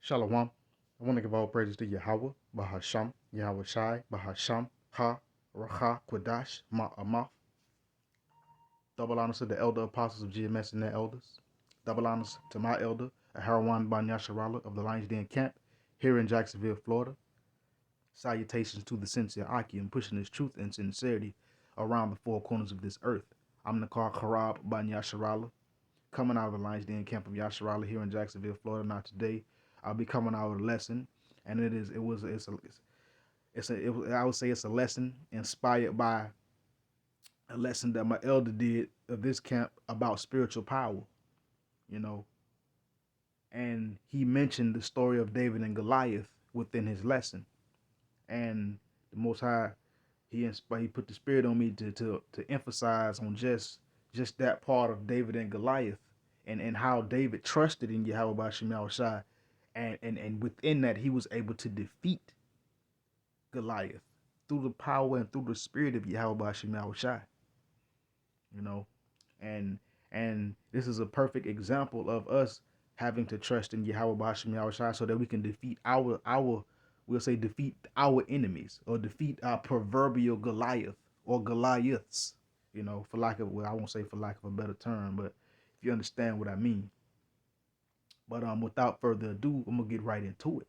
Shalom. I want to give all praises to Yahawah, Bahasham, Yahawashi, Bahasham, Ha, Racha, Kwadash, Ma'amah. Double honors to the elder apostles of GMS and their elders. Double honors to my elder, Aharawan Ban Yasharala of the Lions Den Camp, here in Jacksonville, Florida. Salutations to the sincere Aki and pushing this truth and sincerity around the four corners of this earth. I'm Nakar Harab Ban Yasharala, coming out of the Lions Den Camp of Yasharala here in Jacksonville, Florida. Now today, I'll be coming out with a lesson, and I would say it's a lesson inspired by a lesson that my elder did of this camp about spiritual power, you know, and he mentioned the story of David and Goliath within his lesson, and the Most High, he put the spirit on me to emphasize on just that part of David and Goliath, and how David trusted in Yahawah Bahasham Yahawashi, and within that he was able to defeat Goliath through the power and through the spirit of Yahawah Bahasham Yahawashi, you know, and this is a perfect example of us having to trust in Yahawah Bahasham Yahawashi so that we can defeat defeat our enemies, or defeat our proverbial Goliath or Goliaths, for lack of, well, I won't say for lack of a better term, but if you understand what I mean. But without further ado, I'm gonna get right into it.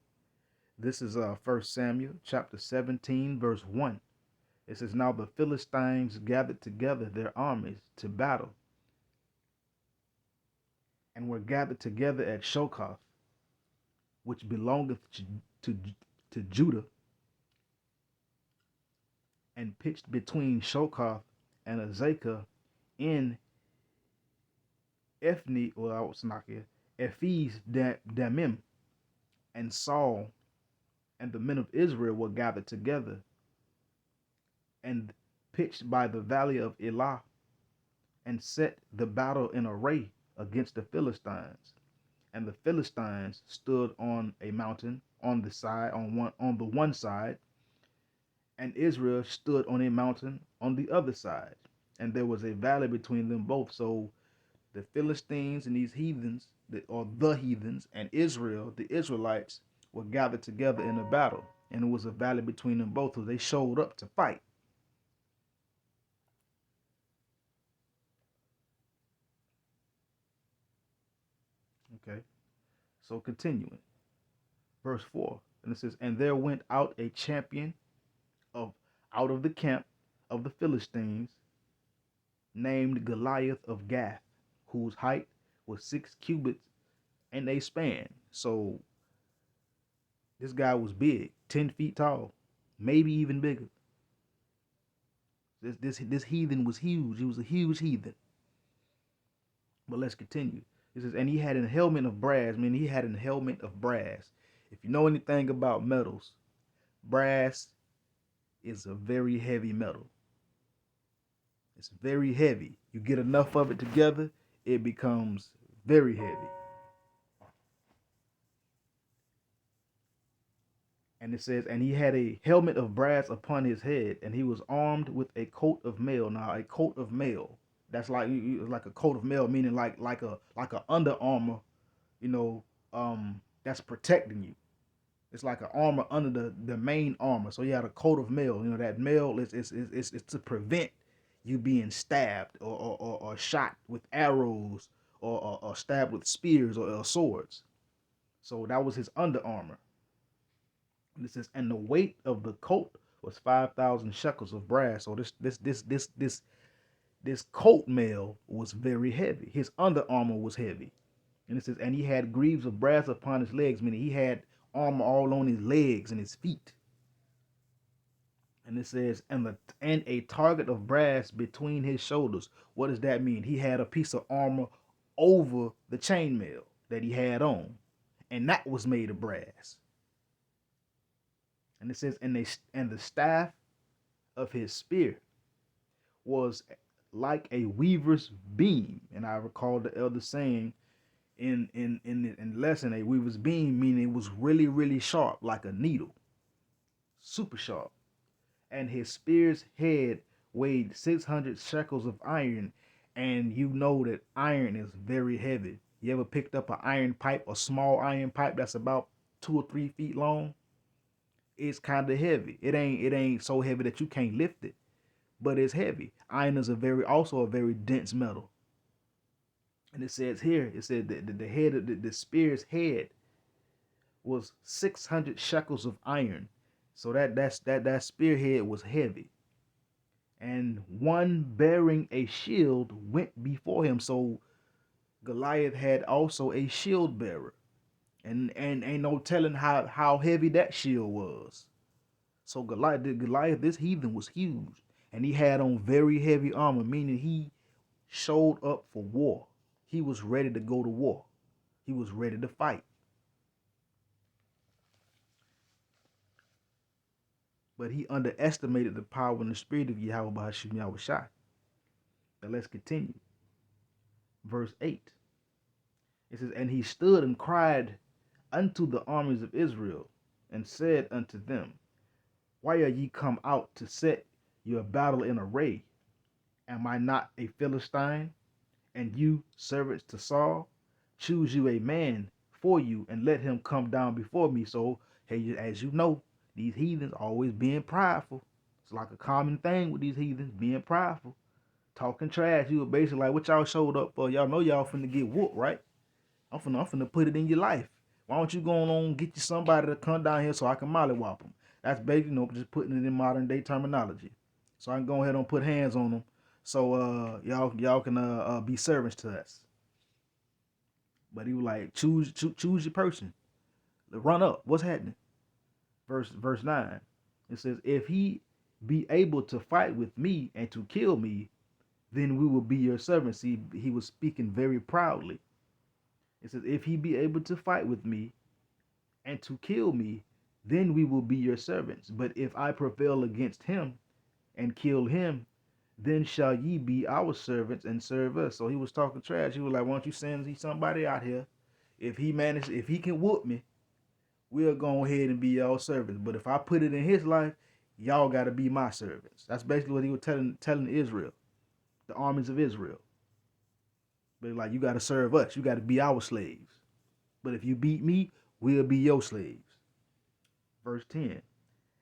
This is 1 Samuel chapter 17, verse 1. It says, "Now the Philistines gathered together their armies to battle, and were gathered together at Shokoth, which belongeth to Judah, and pitched between Shokoth and Azekah in Ephes Damim. And Saul and the men of Israel were gathered together and pitched by the valley of Elah, and set the battle in array against the Philistines. And the Philistines stood on a mountain on the one side, and Israel stood on a mountain on the other side, and there was a valley between them both." So the Philistines and these heathens, the heathens, and Israel, the Israelites, were gathered together in a battle, and it was a valley between them both, so they showed up to fight. Okay, so continuing, verse 4, and it says, "And there went out a champion out of the camp of the Philistines, named Goliath of Gath, whose height was 6 cubits and a span." So this guy was big, 10 feet tall, maybe even bigger. This heathen was huge. He was a huge heathen. But let's continue. It says, "And he had a helmet of brass." I mean, he had a helmet of brass. If you know anything about metals, brass is a very heavy metal. It's very heavy. You get enough of it together, it becomes very heavy. And it says, "And he had a helmet of brass upon his head, and he was armed with a coat of mail." Now, a coat of mail, that's like a coat of mail, meaning like a Under Armor, that's protecting you. It's like an armor under the main armor. So you had a coat of mail. That mail is to prevent you being stabbed or shot with arrows, or stabbed with spears or swords. So that was his under armor. And it says, "And the weight of the coat was 5,000 shekels of brass." So this coat mail was very heavy. His under armor was heavy. And it says, "And he had greaves of brass upon his legs," meaning he had armor all on his legs and his feet. And it says, and a target of brass between his shoulders." What does that mean? He had a piece of armor over the chainmail that he had on, and that was made of brass. And it says, and the staff of his spear was like a weaver's beam. And I recall the elder saying in the lesson, a weaver's beam, meaning it was really, really sharp, like a needle, super sharp. "And his spear's head weighed 600 shekels of iron." And you know that iron is very heavy. You ever picked up an iron pipe, a small iron pipe that's about 2 or 3 feet long. It's kind of heavy. It ain't so heavy that you can't lift it, but it's heavy. Iron is also a very dense metal. And it says here, it said that the head of the spear's head was 600 shekels of iron. So that spearhead was heavy. And one bearing a shield went before him. So Goliath had also a shield bearer. And ain't no telling how heavy that shield was. So Goliath, this heathen was huge. And he had on very heavy armor, meaning he showed up for war. He was ready to go to war. He was ready to fight. But he underestimated the power and the spirit of Yahawah Bahasham Yahawashi. Now let's continue. Verse 8. It says, and he stood and cried unto the armies of Israel, and said unto them, why are ye come out to set your battle in array? Am I not a Philistine, and you servants to Saul? Choose you a man for you, and let him come down before me. So, hey, as you know, these heathens always being prideful. It's like a common thing with these heathens, being prideful. Talking trash. You were basically like, what y'all showed up for? Y'all know y'all finna get whooped, right? I'm finna put it in your life. Why don't you go on and get you somebody to come down here so I can mollywop them? That's basically, just putting it in modern day terminology. So I can go ahead and put hands on them. So y'all can be servants to us. But he was like, choose your person. Run up. What's happening? Verse 9. It says, if he be able to fight with me and to kill me, then we will be your servants. He was speaking very proudly. It says, if he be able to fight with me and to kill me, then we will be your servants. But if I prevail against him and kill him, then shall ye be our servants and serve us. So he was talking trash. He was like, why don't you send somebody out here? If he can whoop me, we'll go ahead and be y'all servants. But if I put it in his life, y'all got to be my servants. That's basically what he was telling Israel, the armies of Israel. But like, you got to serve us. You got to be our slaves. But if you beat me, we'll be your slaves. Verse 10.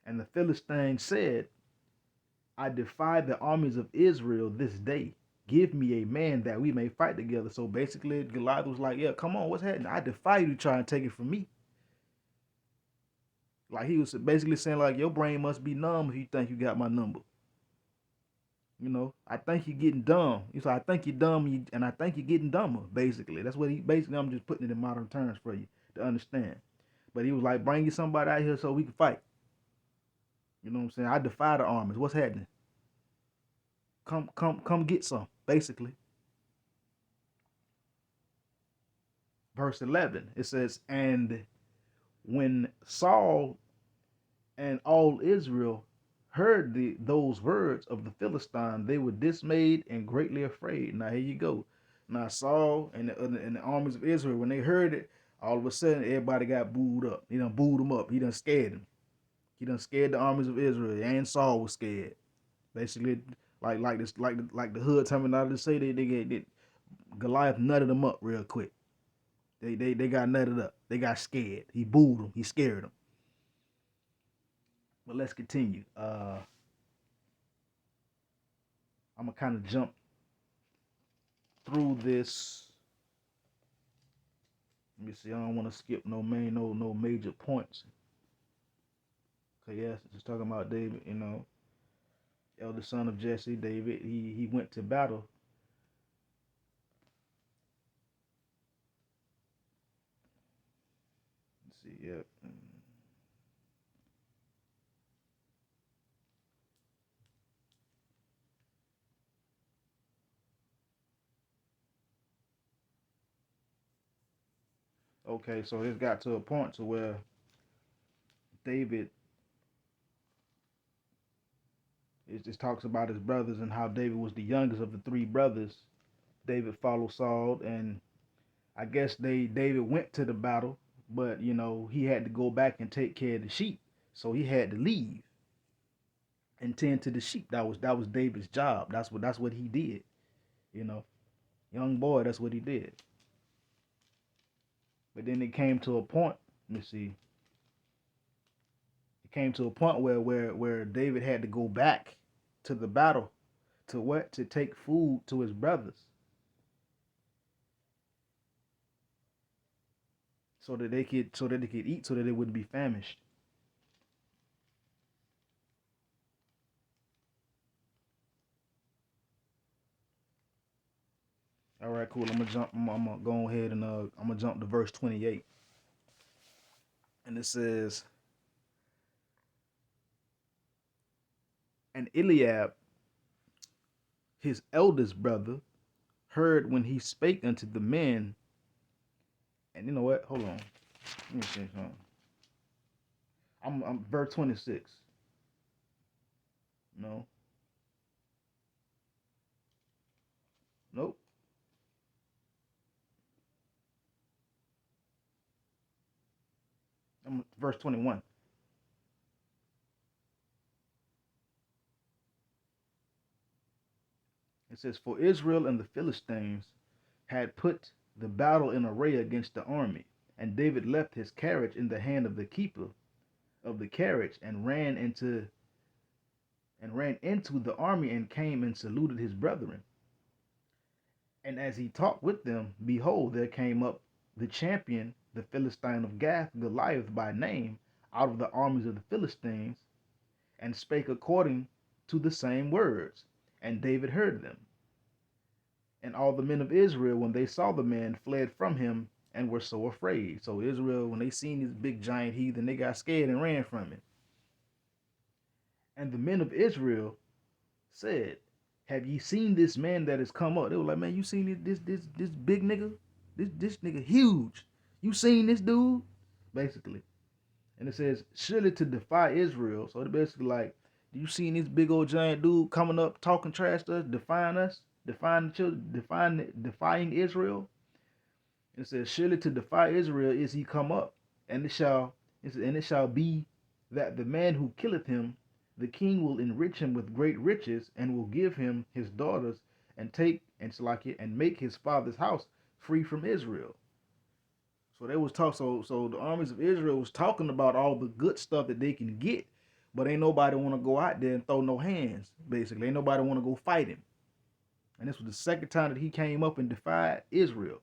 And the Philistine said, I defy the armies of Israel this day. Give me a man that we may fight together. So basically, Goliath was like, yeah, come on, what's happening? I defy you to try and take it from me. Like, he was basically saying, like, your brain must be numb if you think you got my number. You know, I think you're getting dumb. He's like, I think you're dumb, and I think you're getting dumber, basically. That's what I'm just putting it in modern terms for you to understand. But he was like, bring you somebody out here so we can fight. You know what I'm saying? I defy the armies. What's happening? Come get some, basically. Verse 11, it says, and when Saul and all Israel heard those words of the Philistine, they were dismayed and greatly afraid. Now here you go. Now Saul and the armies of Israel, when they heard it, all of a sudden everybody got booed up. He done booed them up. He done scared them. He done scared the armies of Israel, and Saul was scared. Basically, like the hood terminology say, they Goliath nutted them up real quick. They got nutted up. They got scared. He booed them. He scared them. But let's continue. I'm gonna kind of jump through this. Let me see. I don't want to skip no major points. Okay, yes, just talking about David. You know, eldest son of Jesse, David. He went to battle. Let's see. Yep. Okay, so it got to a point to where David, it just talks about his brothers and how David was the youngest of the three brothers. David followed Saul, and I guess David went to the battle, but you know he had to go back and take care of the sheep, so he had to leave and tend to the sheep. That was David's job. That's what he did. You know, young boy, that's what he did. But then it came to a point. Let me see. came to a point where David had to go back to the battle to what? To take food to his brothers so that they could eat so that they wouldn't be famished. All right, cool. I'm gonna go ahead and I'm gonna jump to verse 28. And it says, and Eliab, his eldest brother, heard when he spake unto the men. And you know what? Hold on. Let me say something. I'm verse 26. No. Nope. I'm verse 21. It says, for Israel and the Philistines had put the battle in array against the army, and David left his carriage in the hand of the keeper of the carriage and ran into the army and came and saluted his brethren. And as he talked with them, behold, there came up the champion, the Philistine of Gath, Goliath by name, out of the armies of the Philistines, and spake according to the same words. And David heard them. And all the men of Israel, when they saw the man, fled from him and were so afraid. So Israel, when they seen this big giant heathen, they got scared and ran from him. And the men of Israel said, have ye seen this man that has come up? They were like, man, you seen this big nigga? This nigga huge. You seen this dude? Basically. And it says, surely to defy Israel. So they're basically like, you seen this big old giant dude coming up, talking trash to us, defying the children, defying Israel? And it says, surely to defy Israel is he come up, and it shall be that the man who killeth him, the king will enrich him with great riches, and will give him his daughters, and take and and make his father's house free from Israel. So they was talk. So the armies of Israel was talking about all the good stuff that they can get, but ain't nobody want to go out there and throw no hands. Basically, ain't nobody want to go fight him. And this was the second time that he came up and defied Israel.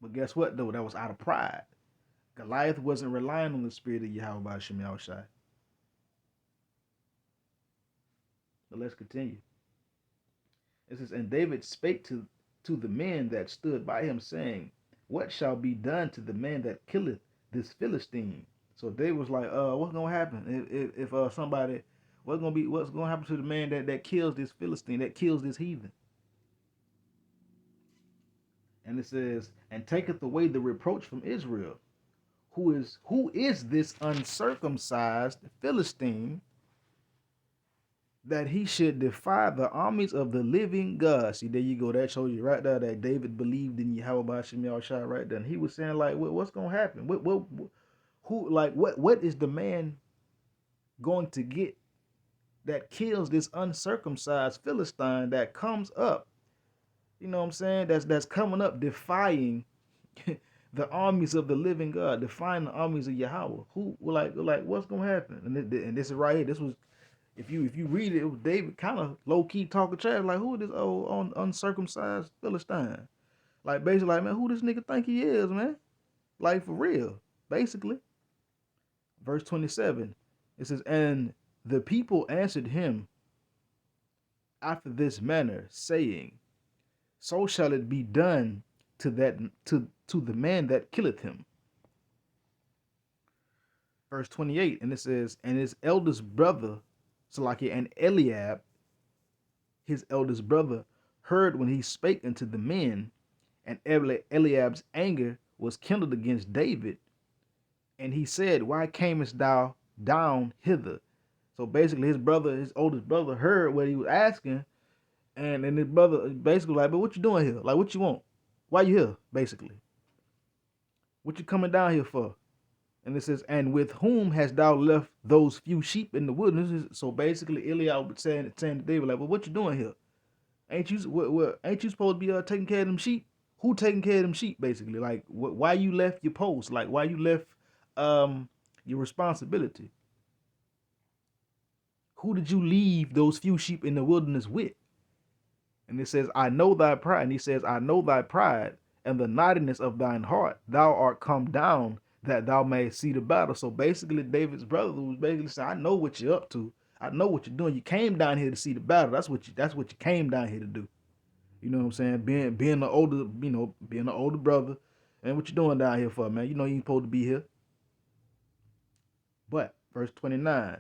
But guess what though? That was out of pride. Goliath wasn't relying on the spirit of Yahawah Bahasham Yahawashi. But let's continue. It says, and David spake to the men that stood by him, saying, what shall be done to the man that killeth this Philistine? So they was like, what's gonna happen if somebody, what's gonna happen to the man that kills this Philistine, that kills this heathen? And it says, and taketh away the reproach from Israel. Who is this uncircumcised Philistine, that he should defy the armies of the living God? See, there you go. That shows you right there that David believed in Yahawah Bahasham Yahawashi right there. And he was saying like, what's gonna happen? What is the man going to get that kills this uncircumcised Philistine that comes up? You know what I'm saying? That's coming up defying the armies of the living God, defying the armies of Yahawah. Who like what's gonna happen? And this is right here. This was, if you read it, it was David kind of low key talking trash, like, who is this old uncircumcised Philistine? Like basically, like, man, who this nigga think he is, man? Like for real, basically. Verse 27, it says, and the people answered him after this manner, saying, so shall it be done to the man that killeth him. Verse 28, and it says, and his eldest brother, and Eliab, his eldest brother, heard when he spake unto the men, and Eliab's anger was kindled against David, and he said, why camest thou down hither? So basically his oldest brother heard what he was asking, and his brother basically like, but what you doing here? Like, what you want? Why you here? Basically, what you coming down here for? And it says, and with whom hast thou left those few sheep in the wilderness? So basically, Eliab was saying to David, like, well, what you doing here? Ain't you supposed to be taking care of them sheep? Who taking care of them sheep? Basically, like, why you left your post? Like, why you left Your responsibility. Who did you leave those few sheep in the wilderness with? And it says, I know thy pride. And he says, I know thy pride and the naughtiness of thine heart. Thou art come down that thou mayest see the battle. So basically, David's brother was basically saying, I know what you're up to. I know what you're doing. You came down here to see the battle. That's what you came down here to do. You know what I'm saying? Being the older, being the older brother. And what you doing down here for, man? You know you ain't supposed to be here. But verse 29.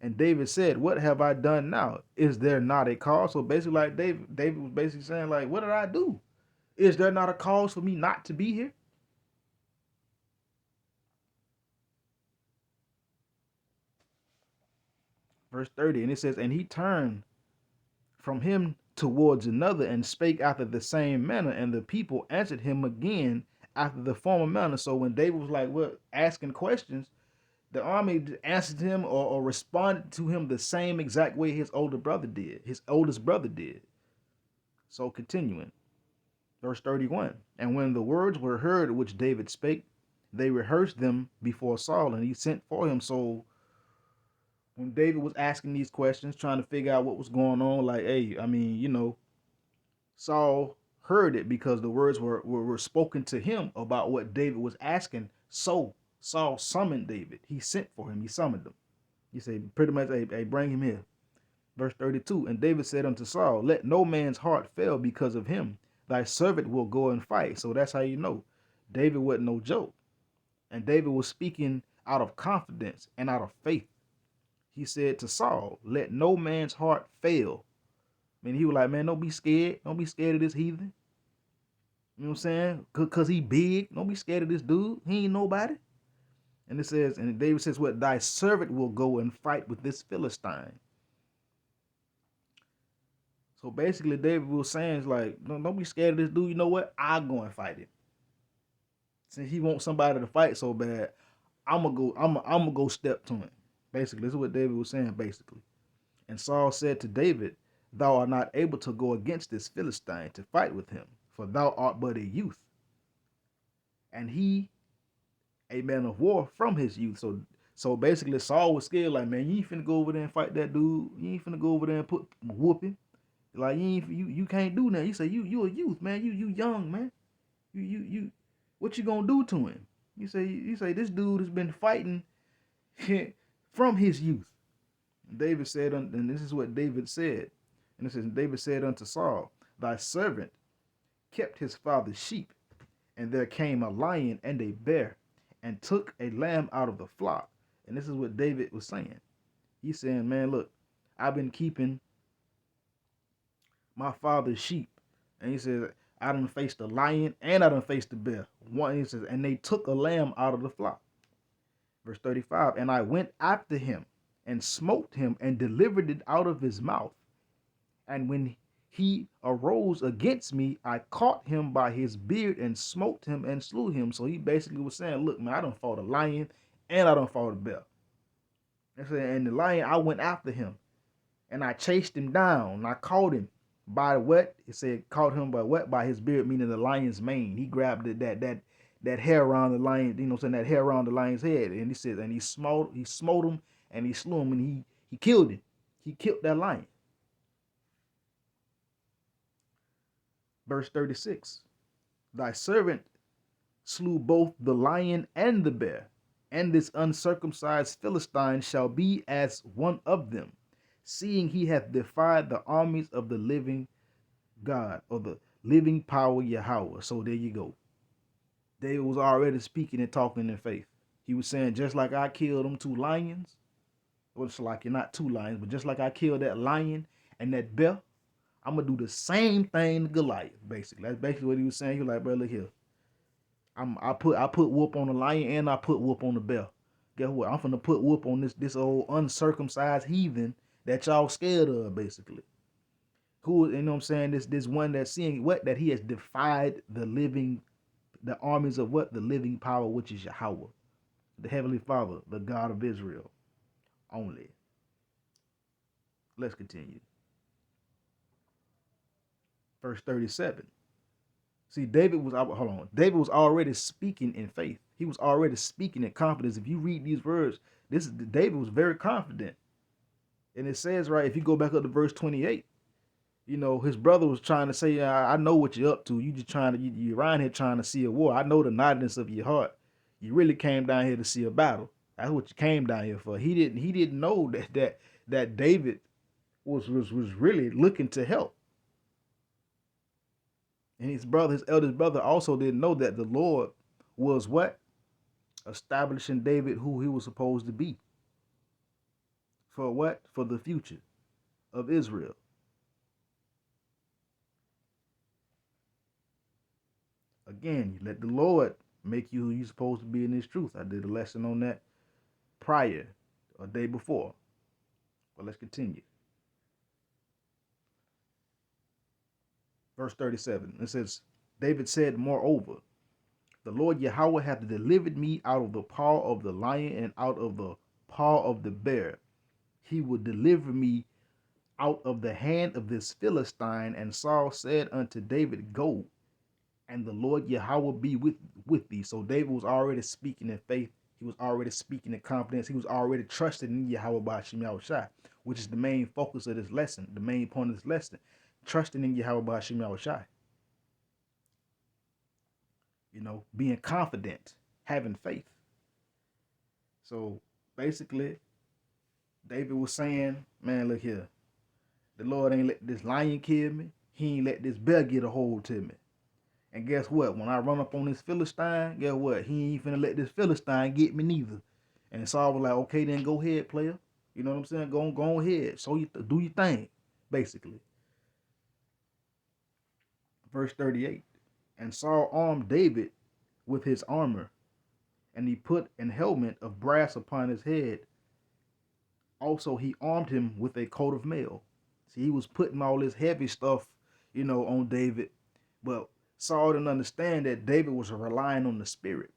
And David said, what have I done now? Is there not a cause? So basically, like David was basically saying, like, what did I do? Is there not a cause for me not to be here? Verse 30, and it says, and he turned from him towards another and spake after the same manner, and the people answered him again after the former manner. So when David was like, what, asking questions, the army answered him or responded to him the same exact way his older brother did, his oldest brother did. So continuing, verse 31, and when the words were heard which David spake, they rehearsed them before Saul, and he sent for him. So when David was asking these questions, trying to figure out what was going on, like, hey, I mean, Saul heard it because the words were spoken to him about what David was asking. So Saul summoned David. He sent for him. He summoned him. He said pretty much, hey, bring him here. Verse 32, and David said unto Saul, let no man's heart fail because of him. Thy servant will go and fight. So that's how you know David wasn't no joke. And David was speaking out of confidence and out of faith. He said to Saul, let no man's heart fail. I mean, he was like, man, don't be scared. Don't be scared of this heathen. You know what I'm saying? Because he big. Don't be scared of this dude. He ain't nobody. And it says, and David says, what, thy servant will go and fight with this Philistine. So basically, David was saying, is like, don't be scared of this dude. You know what? I'll go and fight him. Since he wants somebody to fight so bad, I'm gonna go step to him. Basically, this is what David was saying, basically. And Saul said to David, thou art not able to go against this Philistine to fight with him, for thou art but a youth, and he a man of war from his youth. So basically, Saul was scared, like, man, you ain't finna go over there and fight that dude. You ain't finna go over there and put whooping. Like, you can't do that. He said, you a youth, man. You young, man. You what you gonna do to him? You say this dude has been fighting from his youth. David said, and this is what David said. And it says, David said unto Saul, thy servant kept his father's sheep, and there came a lion and a bear, and took a lamb out of the flock. And this is what David was saying. He's saying, man, look, I've been keeping my father's sheep. And he says, I done faced the lion and I done faced the bear. One, he says, and they took a lamb out of the flock. Verse 35, and I went after him and smote him and delivered it out of his mouth. And when he arose against me, I caught him by his beard and smote him and slew him. So he basically was saying, look, man, I done fought a lion and I done fought a bear. And the lion, I went after him and I chased him down. And I caught him by what? It said caught him by what? By his beard, meaning the lion's mane. He grabbed that hair around the lion, that hair around the lion's head. And he said, and he smote him and he slew him and he killed him. He killed that lion. Verse 36, thy servant slew both the lion and the bear, and this uncircumcised Philistine shall be as one of them, seeing he hath defied the armies of the living God, or the living power Yahawah. So there you go. David was already speaking and talking in faith. He was saying, just like I killed them two lions, well, it's like you're not two lions, but just like I killed that lion and that bear, I'm gonna do the same thing to Goliath. Basically, that's basically what he was saying. He was like, bro, look here. I put whoop on the lion and I put whoop on the bear. Guess what? I'm finna put whoop on this old uncircumcised heathen that y'all scared of, basically. Who, you know what I'm saying? This one that's seeing what? That he has defied the armies of what? The living power, which is Yahawah, the Heavenly Father, the God of Israel only. Let's continue. Verse 37. See, David was already speaking in faith. He was already speaking in confidence. If you read these words, David was very confident. And it says, right, if you go back up to verse 28, his brother was trying to say, I know what you're up to. You just trying to, you're around here trying to see a war. I know the naughtiness of your heart. You really came down here to see a battle. That's what you came down here for. He didn't know that David was really looking to help. And his eldest brother also didn't know that the Lord was what? Establishing David who he was supposed to be. For what? For the future of Israel. Again, you let the Lord make you who you're supposed to be in this truth. I did a lesson on that prior, a day before. But let's continue. Verse 37. It says, David said, moreover, the Lord Yahawah hath delivered me out of the paw of the lion and out of the paw of the bear. He will deliver me out of the hand of this Philistine. And Saul said unto David, go, and the Lord Yahawah be with thee. So David was already speaking in faith. He was already speaking in confidence. He was already trusting in Yahawah Bahasham Yahawashi, which is the main focus of this lesson, the main point of this lesson. Trusting in Yahawah Bahasham Yahawashi. Being confident, having faith. So basically, David was saying, man, look here. The Lord ain't let this lion kill me. He ain't let this bear get a hold to me. And guess what? When I run up on this Philistine, guess what? He ain't finna let this Philistine get me neither. And Saul was like, okay, then go ahead, player. You know what I'm saying? Go ahead. So you do your thing, basically. Verse 38. And Saul armed David with his armor, and he put an helmet of brass upon his head. Also, he armed him with a coat of mail. See, he was putting all this heavy stuff, on David. But Saul didn't understand that David was relying on the Spirit.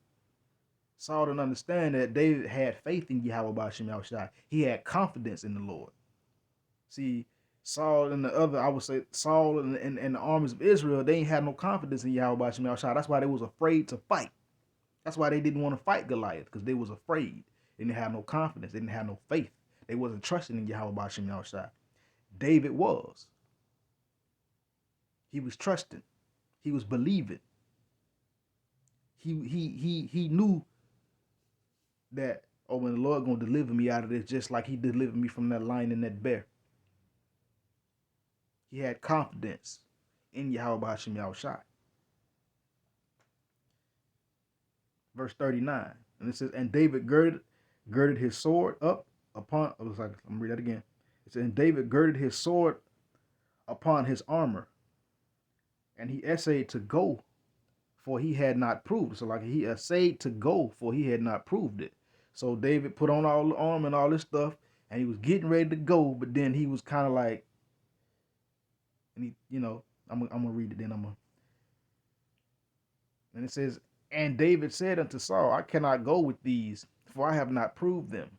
Saul didn't understand that David had faith in Yahawah Bahasham Yahawashi. He had confidence in the Lord. See, Saul and the armies of Israel, they ain't had no confidence in Yahawah Bahasham Yahawashi. That's why they was afraid to fight. That's why they didn't want to fight Goliath, because they was afraid. They didn't have no confidence. They didn't have no faith. They wasn't trusting in Yahawah Bahasham Yahawashi. David was. He was trusting. He was believing. He knew that, when the Lord gonna deliver me out of this, just like he delivered me from that lion and that bear. He had confidence in Yahawah Bahasham Yahawashi. Verse 39. And it says, and David girded his sword up upon, I'm gonna read that again. It says, and David girded his sword upon his armor, and he essayed to go, for he had not proved. So like he essayed to go, for he had not proved it. So David put on all the armor and all this stuff, and he was getting ready to go, but then he was kind of like, and I'm gonna read it then. And it says, and David said unto Saul, I cannot go with these, for I have not proved them.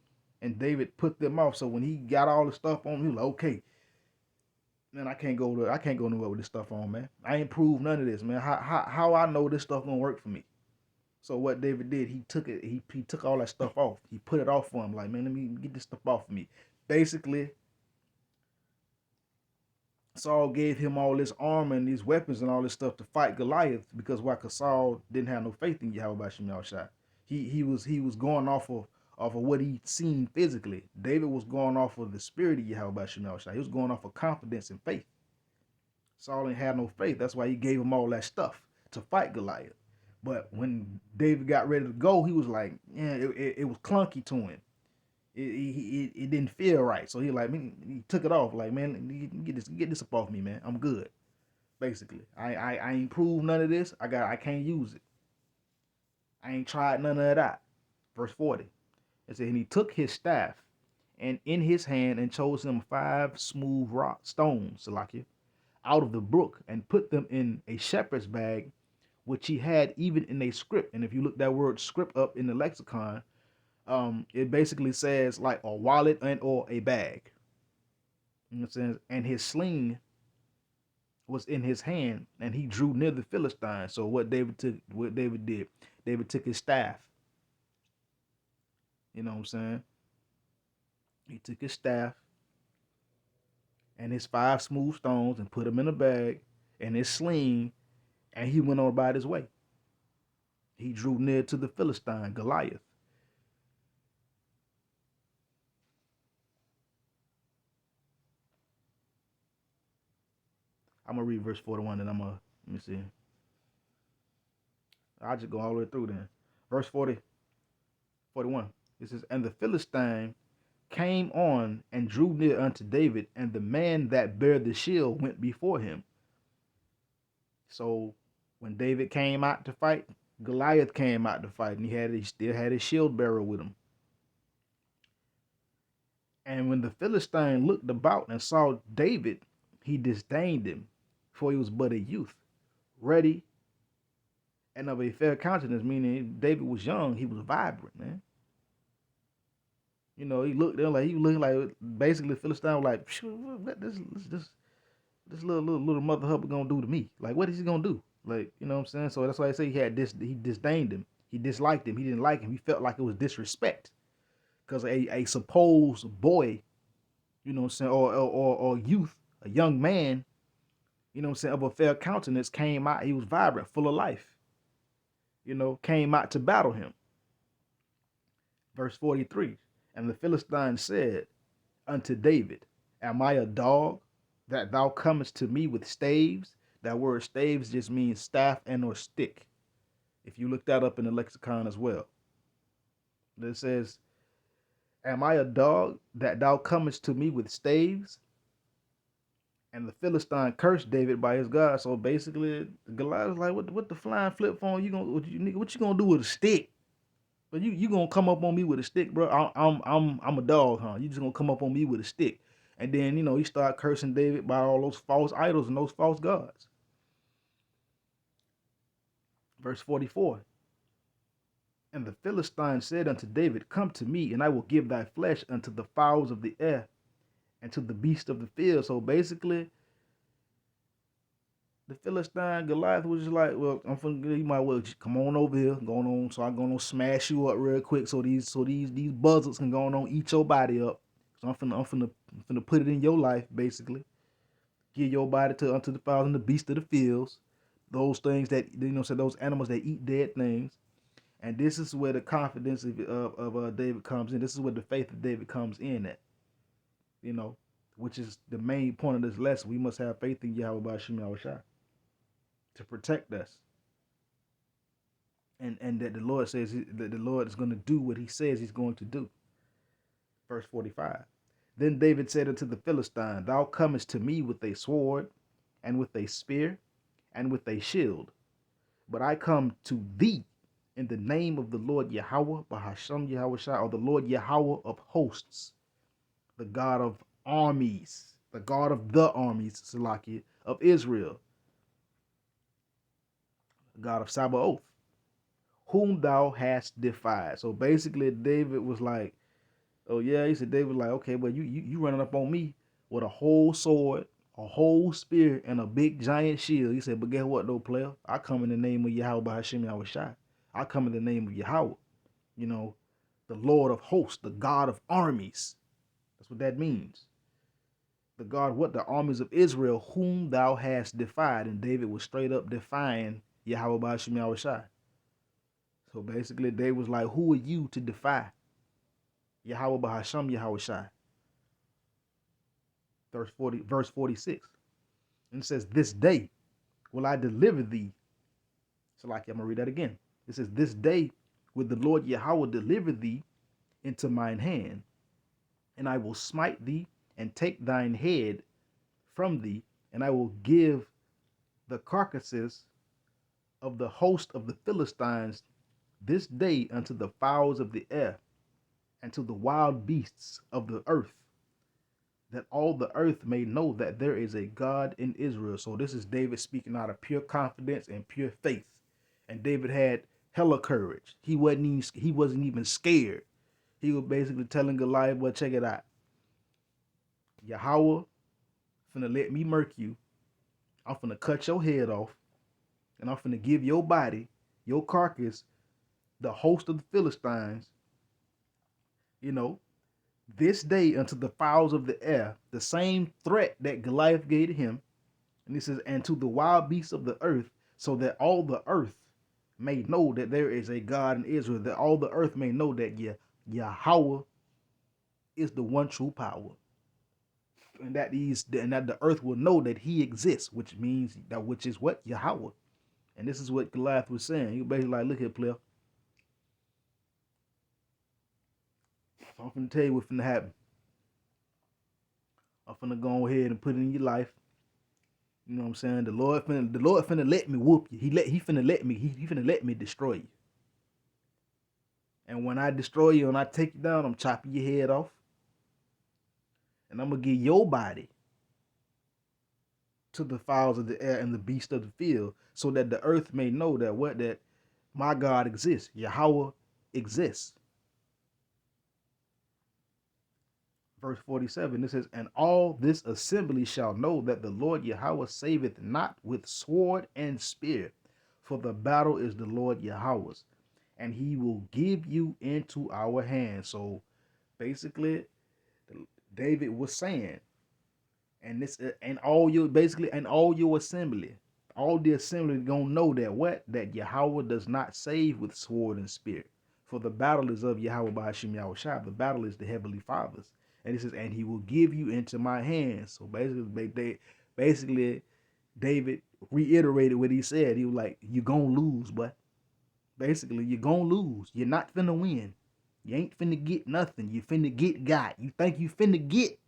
And David put them off. So when he got all the stuff on, he was like, okay, man, I can't go nowhere with this stuff on, man. I ain't proved none of this, man. How I know this stuff gonna work for me? So what David did, he took it, he took all that stuff off. He put it off for him, like, man, let me get this stuff off of me. Basically, Saul gave him all this armor and these weapons and all this stuff to fight Goliath, because why? Because Saul didn't have no faith in Yahawah Bahasham Yahawashi. He was going off of what he'd seen physically. David was going off of the spirit of Yahawah Bahasham Yahawashi. He was going off of confidence and faith. Saul didn't have no faith. That's why he gave him all that stuff to fight Goliath. But when David got ready to go, he was like, yeah, it was clunky to him. It didn't feel right. So he like, man, he took it off. Like, man, get this up off me, man. I'm good. Basically, I ain't proved none of this. I can't use it. I ain't tried none of that. Verse 40. It said, and he took his staff and in his hand and chose him 5 smooth stones, Salakia, out of the brook, and put them in a shepherd's bag, which he had even in a script. And if you look that word script up in the lexicon, it basically says like a wallet and or a bag. You know what I'm saying? And his sling was in his hand, and he drew near the Philistine. So what David did, David took his staff. You know what I'm saying? He took his staff and his 5 smooth stones and put them in a bag and his sling, and he went on about his way. He drew near to the Philistine, Goliath. I'm gonna read verse 41, and let me see. I'll just go all the way through then. Verse 41. It says, and the Philistine came on and drew near unto David, and the man that bare the shield went before him. So when David came out to fight, Goliath came out to fight, and he still had his shield bearer with him. And when the Philistine looked about and saw David, he disdained him, for he was but a youth, ready and of a fair countenance, meaning David was young, he was vibrant, man. You know, he looked like basically Philistine was like, what this little mother hubba gonna do to me? Like, what is he gonna do? Like, you know what I'm saying? So that's why I say he disdained him, he disliked him, he didn't like him, he felt like it was disrespect. Because a supposed boy, you know what I'm saying, or youth, a young man, you know what I'm saying, of a fair countenance came out, he was vibrant, full of life, you know, came out to battle him. Verse 43, and the Philistine said unto David, am I a dog that thou comest to me with staves? That word staves just means staff and or stick. If you look that up in the lexicon as well. It says, am I a dog that thou comest to me with staves? And the Philistine cursed David by his God. So basically, Goliath was like, "What the flying flip phone? What you gonna do with a stick? But you gonna come up on me with a stick, bro? I'm a dog, huh? You just gonna come up on me with a stick?" And then he started cursing David by all those false idols and those false gods. Verse 44. And the Philistine said unto David, come to me, and I will give thy flesh unto the fowls of the air and to the beasts of the field. So basically, the Philistine Goliath was just like, well, you might well come on over here, going on. So I'm gonna smash you up real quick, so these buzzards can go on eat your body up. So I'm finna put it in your life, basically. Give your body unto the fowls and the beasts of the fields, those things that so those animals that eat dead things. And this is where the confidence of David comes in. This is where the faith of David comes in at. Which is the main point of this lesson. We must have faith in Yahawah, Bahasham, Yahawashi, to protect us. And that the Lord says that the Lord is going to do what he says he's going to do. Verse 45. Then David said unto the Philistine, thou comest to me with a sword, and with a spear, and with a shield. But I come to thee in the name of the Lord Yahawah, Bahasham Yahawashi, or the Lord Yahawah of hosts, the God of armies, the God of the armies, Salakia, of Israel, the God of Sabaoth, whom thou hast defied. So basically, David was like, oh yeah, he said, David was like, okay, but you running up on me with a whole sword, a whole spear, and a big giant shield. He said, but guess what though, player? I come in the name of Yahawah, Bahasham Yahawashi. I come in the name of Yahawah, the Lord of hosts, the God of armies. That's what that means. The God, what? The armies of Israel, whom thou hast defied. And David was straight up defying Yahawah, Bahasham Yahawashi. So basically, David was like, who are you to defy Yahawah, Bahasham Yahawashi? Verse 46. And it says, this day will I deliver thee. So like, I'm going to read that again. It says, this day will the Lord Yahawah deliver thee into mine hand, and I will smite thee and take thine head from thee, and I will give the carcasses of the host of the Philistines this day unto the fowls of the air and to the wild beasts of the earth, that all the earth may know that there is a God in Israel. So this is David speaking out of pure confidence and pure faith. And David had hella courage. He wasn't even scared. He was basically telling Goliath, well, check it out. Yahawah finna let me murk you, I'm finna cut your head off, and I'm finna give your body, your carcass, the host of the Philistines, you know, this day unto the fowls of the air, the same threat that Goliath gave to him. And he says, and to the wild beasts of the earth, so that all the earth may know that there is a God in Israel, that all the earth may know that Yahawah is the one true power. And that the earth will know that he exists, which means that which is what? Yahawah. And this is what Goliath was saying. He was basically like, look here, player. I'm finna tell you what's finna happen. I'm finna go ahead and put it in your life. You know what I'm saying? The Lord finna let me whoop you. He finna let me, he finna let me destroy you. And when I destroy you and I take you down, I'm chopping your head off. And I'm gonna give your body to the fowls of the air and the beasts of the field, so that the earth may know that my God exists. Yahawah exists. Verse 47, it says, and all this assembly shall know that the Lord Yahawah saveth not with sword and spear, for the battle is the Lord Yahawah's, and he will give you into our hands. So basically, David was saying, and this and all your basically and all your assembly, all the assembly gonna know that Yahawah does not save with sword and spear, for the battle is of Yahawah Bahasham Yahawashi. The battle is the heavenly Father's, and he says, and he will give you into my hands. So basically, David reiterated what he said. He was like, "You gonna lose, but basically, you're gonna lose. You're not finna win. You ain't finna get nothing. You finna get got. You think you finna get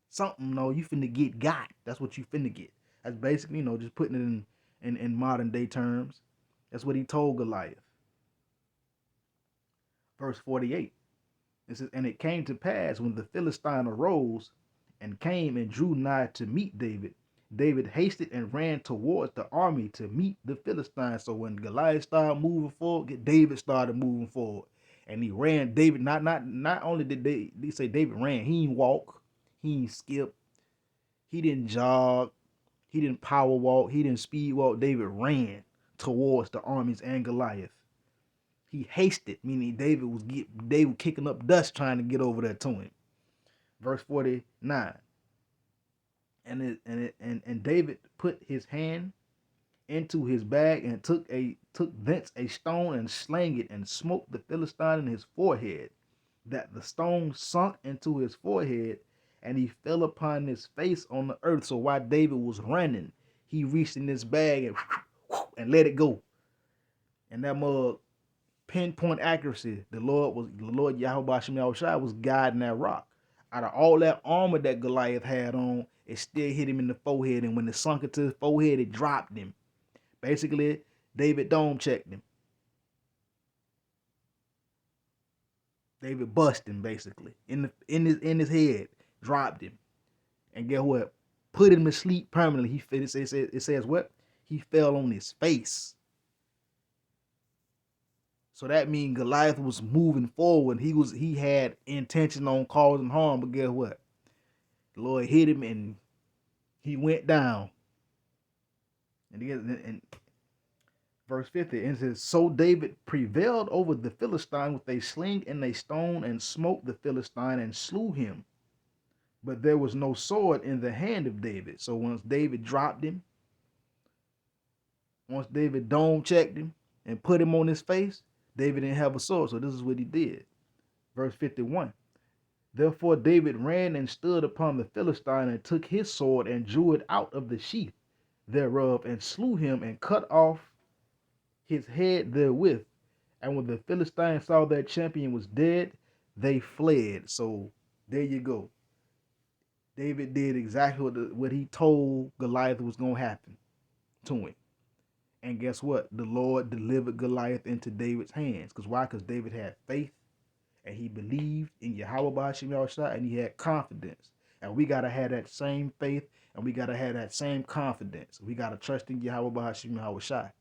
something? No, you finna get got. That's what you finna get." That's basically, just putting it in modern day terms. That's what he told Goliath. Verse 48. It says, and it came to pass when the Philistine arose and came and drew nigh to meet David, David hasted and ran towards the army to meet the Philistines. So when Goliath started moving forward, David started moving forward. And he ran. David, not only did they say David ran, he didn't walk, he didn't skip, he didn't jog, he didn't power walk, he didn't speed walk. David ran towards the armies and Goliath. He hasted, meaning David kicking up dust trying to get over there to him. Verse 49. And David put his hand into his bag and took thence a stone and slang it and smote the Philistine in his forehead, that the stone sunk into his forehead, and he fell upon his face on the earth. So while David was running, he reached in his bag and let it go. And that mug, pinpoint accuracy, the Lord Yahawashi was guiding that rock. Out of all that armor that Goliath had on, it still hit him in the forehead, and when it sunk into his forehead, it dropped him. Basically, David dome checked him. David busted him basically in his head, dropped him, and guess what? Put him to sleep permanently. It says what? He fell on his face. So that means Goliath was moving forward. He had intention on causing harm, but guess what? The Lord hit him and he went down. And verse 50, and it says, so David prevailed over the Philistine with a sling and a stone, and smote the Philistine and slew him. But there was no sword in the hand of David. So once David dropped him, once David dome checked him and put him on his face, David didn't have a sword. So this is what he did. Verse 51. Therefore David ran and stood upon the Philistine and took his sword and drew it out of the sheath thereof and slew him and cut off his head therewith. And when the Philistines saw their champion was dead, they fled. So there you go. David did exactly what he told Goliath was going to happen to him. And guess what? The Lord delivered Goliath into David's hands. Because why? Because David had faith and he believed in Yahawah Bahasham Yahawashi, and he had confidence. And we got to have that same faith, and we got to have that same confidence. We got to trust in Yahawah Bahasham Yahawashi,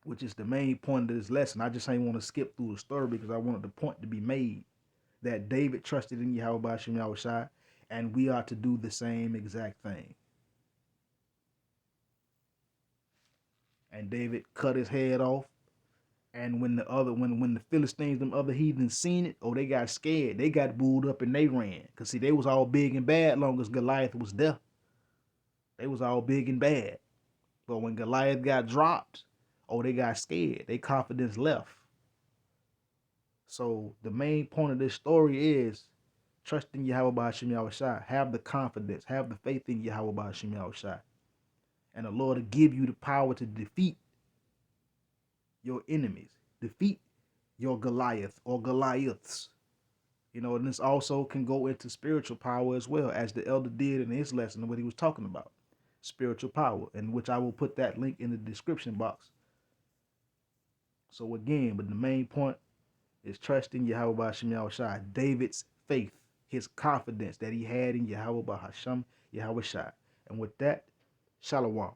which is the main point of this lesson. I just ain't want to skip through the story because I wanted the point to be made that David trusted in Yahawah Bahasham Yahawashi, and we are to do the same exact thing. and David cut his head off. And when the Philistines, them other heathens seen it, oh, they got scared. They got booed up and they ran. Cause see, they was all big and bad long as Goliath was there. They was all big and bad. But when Goliath got dropped, oh, they got scared. Their confidence left. So the main point of this story is trust in Yahawah Bahasham Yahawashi. Have the confidence, have the faith in Yahawah Bahasham Yahawashi. And the Lord will give you the power to defeat your enemies, defeat your Goliath or Goliaths. You know, and this also can go into spiritual power as well, as the elder did in his lesson, what he was talking about. Spiritual power, in which I will put that link in the description box. So again, but the main point is trusting Yahawah Bahasham Yahawashi. David's faith, his confidence that he had in Yahawah Bahasham Yahawashi. And with that, Shalom.